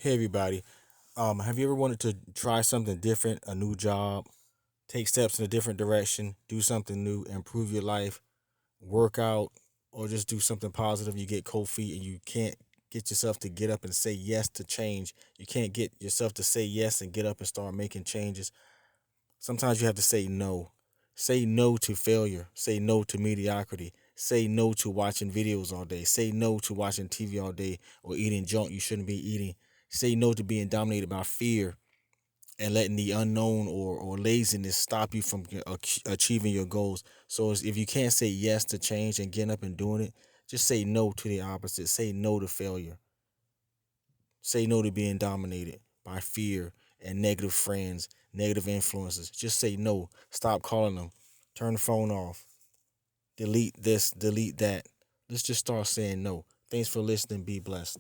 Hey everybody. Have you ever wanted to try something different, a new job, take steps in a different direction, do something new, improve your life, work out, or just do something positive? You get cold feet and you can't get yourself to get up and say yes to change. You can't get yourself to say yes and get up and start making changes. Sometimes you have to say no. Say no to failure. Say no to mediocrity. Say no to watching videos all day. Say no to watching TV all day or eating junk you shouldn't be eating. Say no to being dominated by fear and letting the unknown or laziness stop you from achieving your goals. So if you can't say yes to change and getting up and doing it, just say no to the opposite. Say no to failure. Say no to being dominated by fear and negative friends, negative influences. Just say no. Stop calling them. Turn the phone off. Delete this, delete that. Let's just start saying no. Thanks for listening. Be blessed.